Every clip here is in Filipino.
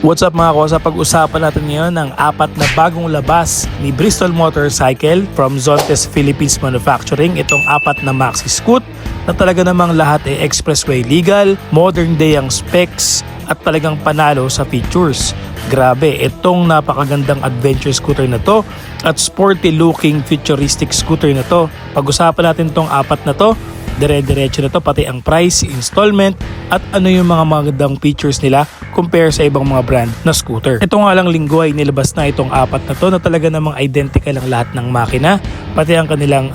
What's up mga kosa, pag-usapan natin ngayon ang apat na bagong labas ni Bristol Motorcycle from Zontes Philippines Manufacturing. Itong apat na maxi scoot na talaga namang lahat ay expressway legal, modern day ang specs at talagang panalo sa features. Grabe, itong napakagandang adventure scooter na to at sporty looking futuristic scooter na to. Pag-usapan natin tong apat na to, dire-diretso na to, pati ang price, installment at ano yung mga magandang features nila compare sa ibang mga brand na scooter. Ito nga lang linggo ay nilabas na itong apat na to na talaga namang identical ang lahat ng makina, pati ang kanilang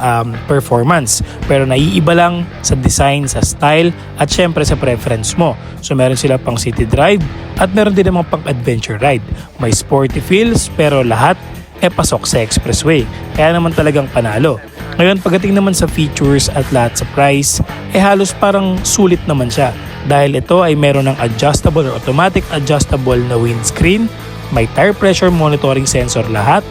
performance. Pero naiiba lang sa design, sa style at syempre sa preference mo. So meron sila pang city drive at meron din namang pang adventure ride. May sporty feels pero lahat pasok sa expressway. Kaya naman talagang panalo. Ngayon pagdating naman sa features at lahat sa price, halos parang sulit naman siya. Dahil ito ay meron ng adjustable or automatic adjustable na windscreen, may tire pressure monitoring sensor lahat,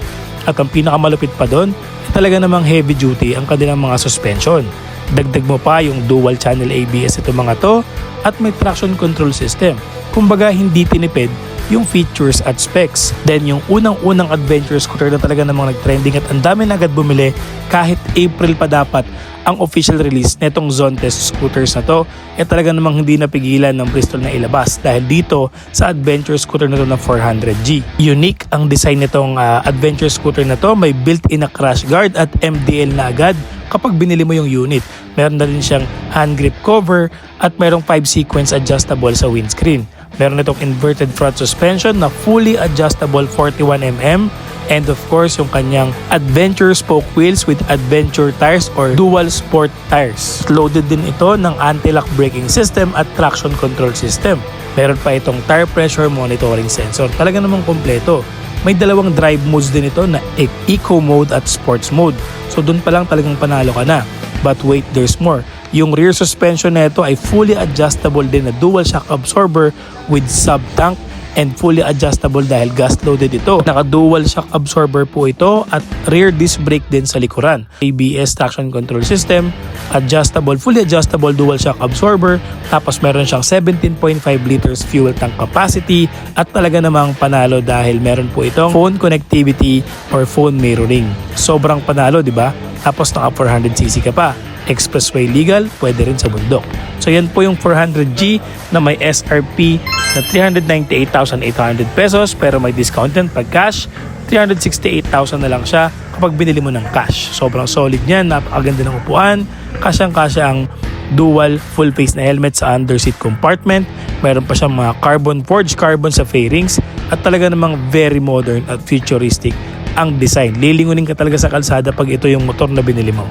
at ang pinakamalupit pa doon, talaga namang heavy duty ang kanilang mga suspension. Dagdag mo pa yung dual channel ABS ito mga to, at may traction control system. Kumbaga hindi tinipid yung features at specs. Then yung unang-unang adventure scooter na talaga namang nag-trending at ang dami na agad bumili kahit April pa dapat ang official release netong Zontes scooters na to, talaga namang hindi napigilan ng Bristol na ilabas dahil dito sa adventure scooter na to na 400G. Unique ang design nitong adventure scooter na to, may built-in na crash guard at MDL na agad kapag binili mo yung unit. Meron na rin siyang hand grip cover at merong 5 sequence adjustable sa windscreen. Meron itong inverted front suspension na fully adjustable 41mm and of course yung kanyang adventure spoke wheels with adventure tires or dual sport tires. Loaded din ito ng anti-lock braking system at traction control system. Meron pa itong tire pressure monitoring sensor. Talaga namang kompleto. May dalawang drive modes din ito na eco mode at sports mode. So dun pa lang talagang panalo ka na. But wait, there's more. Yung rear suspension nito ay fully adjustable din na dual shock absorber with sub-tank and fully adjustable dahil gas loaded ito. Naka-dual shock absorber po ito at rear disc brake din sa likuran. ABS traction control system, adjustable, fully adjustable dual shock absorber, tapos meron siyang 17.5 liters fuel tank capacity at talaga namang panalo dahil meron po itong phone connectivity or phone mirroring. Sobrang panalo, di ba? Tapos naka 400cc ka pa. Expressway legal, pwede rin sa bundok. So yan po yung 400G na may SRP na 398,800 pesos pero may discount yan pag cash. 368,000 na lang siya kapag binili mo ng cash. Sobrang solid niyan, napakaganda ng upuan. Kasyang-kasya ang dual full face na helmet sa underseat compartment. Meron pa siyang mga forged carbon sa fairings at talaga namang very modern at futuristic ang design. Lilingunin ka talaga sa kalsada pag ito yung motor na binili mo.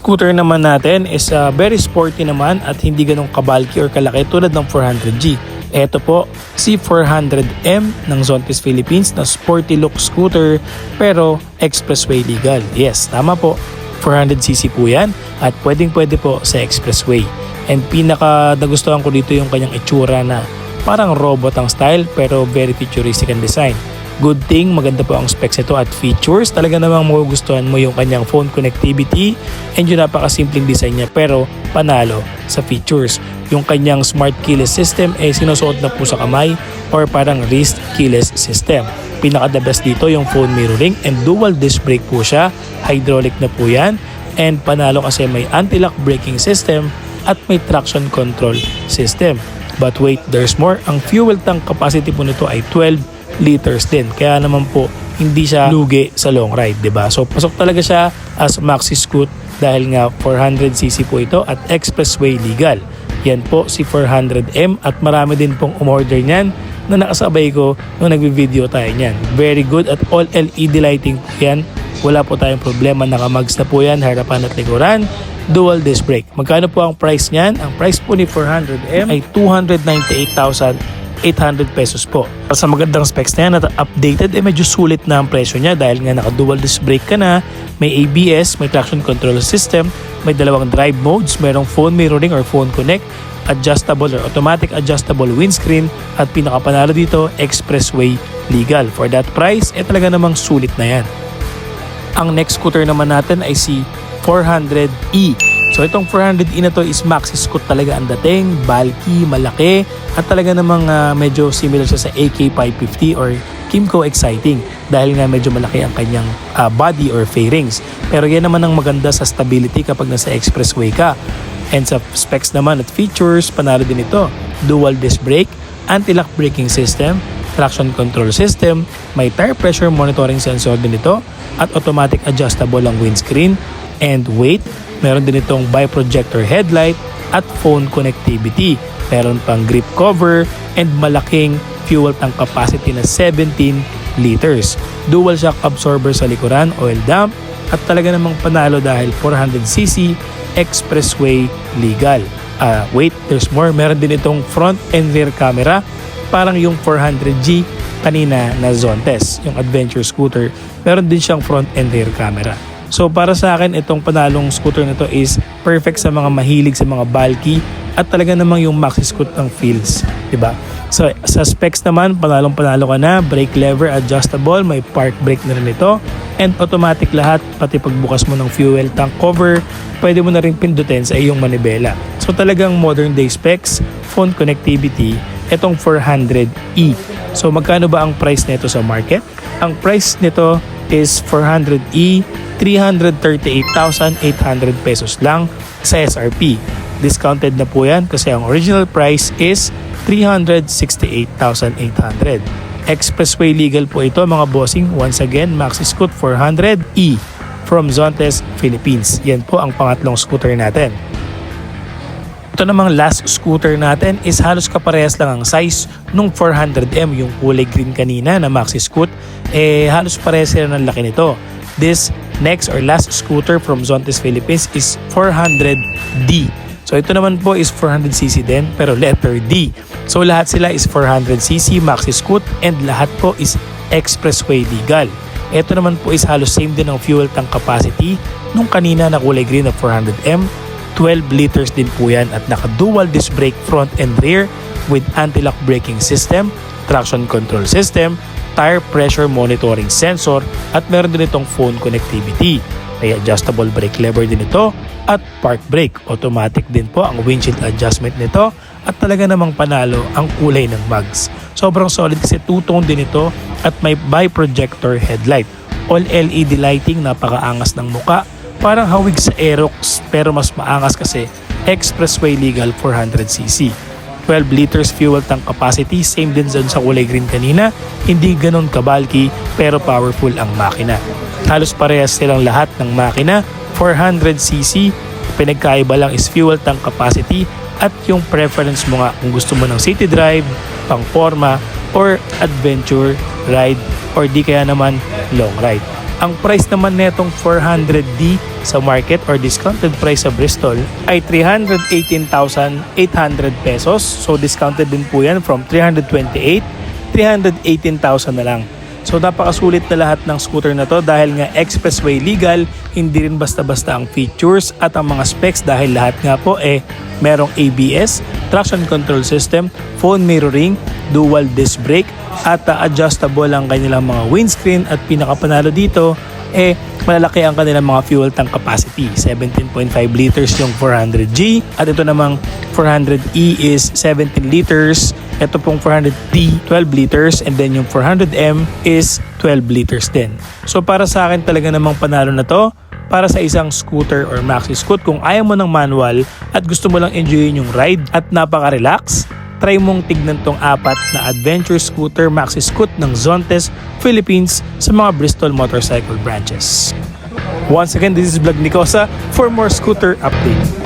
Scooter naman natin is very sporty naman at hindi ganong kabalki or kalaki tulad ng 400G. Ito po si 400M ng Zontes Philippines na sporty look scooter pero expressway legal. Yes, tama po. 400cc po yan at pwede po sa expressway. And pinaka nagustuhan ko dito yung kanyang itsura na parang robot ang style pero very futuristic ang design. Good thing, maganda po ang specs ito at features. Talaga namang magugustuhan mo yung kanyang phone connectivity and yung napakasimpleng design niya pero panalo sa features. Yung kanyang smart keyless system sinusuot na po sa kamay or parang wrist keyless system. Pinaka the best dito yung phone mirroring and dual disc brake po siya. Hydraulic na po yan and panalo kasi may anti-lock braking system at may traction control system. But wait, there's more. Ang fuel tank capacity po nito ay 12 liters din. Kaya naman po hindi siya lugi sa long ride, 'di ba? So pasok talaga siya as maxi scoot dahil nga 400cc po ito at expressway legal. Yan po si 400M at marami din pong umorder niyan na nakasabay ko nung nagvi-video tayo niyan. Very good at all LED lighting po yan. Wala po tayong problema, nakamags na po yan, harapan at likuran. Dual disc brake. Magkano po ang price niyan? Ang price po ni 400M ay 298,800 pesos po. Sa magandang specs na yan at updated, medyo sulit na ang presyo niya dahil nga naka-dual disc brake ka na, may ABS, may traction control system, may dalawang drive modes, merong phone mirroring or phone connect, adjustable or automatic adjustable windscreen at pinakapanalo dito, expressway legal. For that price, talaga namang sulit na yan. Ang next scooter naman natin ay si 400E. So itong 400e na to is maxi scoot talaga ang dating, bulky, malaki, at talaga namang medyo similar siya sa AK550 or Kymco Exciting dahil nga medyo malaki ang kanyang body or fairings. Pero yan naman ang maganda sa stability kapag nasa expressway ka. And sa specs naman at features, panalo din ito. Dual disc brake, anti-lock braking system, traction control system, may tire pressure monitoring sensor din ito, at automatic adjustable ang windscreen. And weight, meron din itong bi-projector headlight at phone connectivity. Meron pang grip cover and malaking fuel tank capacity na 17 liters. Dual shock absorber sa likuran, oil dump, at talaga namang panalo dahil 400cc expressway legal. Wait, there's more. Meron din itong front and rear camera, parang yung 400G kanina na Zontes, yung adventure scooter. Meron din siyang front and rear camera. So para sa akin, itong panalong scooter na to is perfect sa mga mahilig sa mga bulky at talaga namang yung maxi scoot ng feels, diba? So sa specs naman, panalo ka na, brake lever adjustable, may park brake na rin ito, and automatic lahat, pati pagbukas mo ng fuel tank cover, pwede mo na rin pindutin sa iyong manibela. So talagang modern day specs, phone connectivity, itong 400e. So magkano ba ang price nito sa market? Ang price nito is 400e, 338,800 pesos lang sa SRP. Discounted na po yan kasi ang original price is 368,800. Expressway legal po ito mga bossing. Once again, Maxi Scoot 400e from Zontes, Philippines. Yan po ang pangatlong scooter natin. Ito namang last scooter natin is halos kaparehas lang ang size nung 400M, yung kulay green kanina na Maxi Scoot. Halos parehas sila ng laki nito. This next or last scooter from Zontes, Philippines is 400D. So ito naman po is 400cc din pero letter D. So lahat sila is 400cc Maxi Scoot and lahat po is expressway legal. Ito naman po is halos same din ang fuel tank capacity nung kanina na kulay green na 400M. 12 liters din po yan at naka-dual disc brake front and rear with anti-lock braking system, traction control system, tire pressure monitoring sensor at meron din itong phone connectivity. May adjustable brake lever din ito at park brake. Automatic din po ang windshield adjustment nito at talaga namang panalo ang kulay ng mags. Sobrang solid kasi two-tone din ito at may bi-projector headlight. All LED lighting, napakaangas ng muka. Parang hawig sa Aerox pero mas maangas kasi expressway legal 400cc. 12 liters fuel tank capacity, same din dun sa kulay green kanina. Hindi ganun kabalki pero powerful ang makina. Halos parehas silang lahat ng makina. 400cc, pinagkaiba lang is fuel tank capacity at yung preference mo nga kung gusto mo ng city drive, pang forma, or adventure ride or di kaya naman long ride. Ang price naman netong 400D sa market or discounted price sa Bristol ay 318,800 pesos. So discounted din po yan from 328, 318,000 na lang. So napakasulit na lahat ng scooter na to dahil nga expressway legal, hindi rin basta-basta ang features at ang mga specs dahil lahat nga po merong ABS, traction control system, phone mirroring, dual disc brake, at adjustable ang kanilang mga windscreen at pinakapanalo dito malalaki ang kanilang mga fuel tank capacity. 17.5 liters yung 400G at ito namang 400E is 17 liters. Ito pong 400D 12 liters and then yung 400M is 12 liters din. So para sa akin talaga namang panalo na to para sa isang scooter or maxi scoot. Kung ayaw mo ng manual at gusto mo lang enjoyin yung ride at napaka-relax, try mong tignan tong apat na adventure scooter maxi scoot ng Zontes, Philippines sa mga Bristol Motorcycle branches. Once again, this is Vlog Nicosa for more scooter update.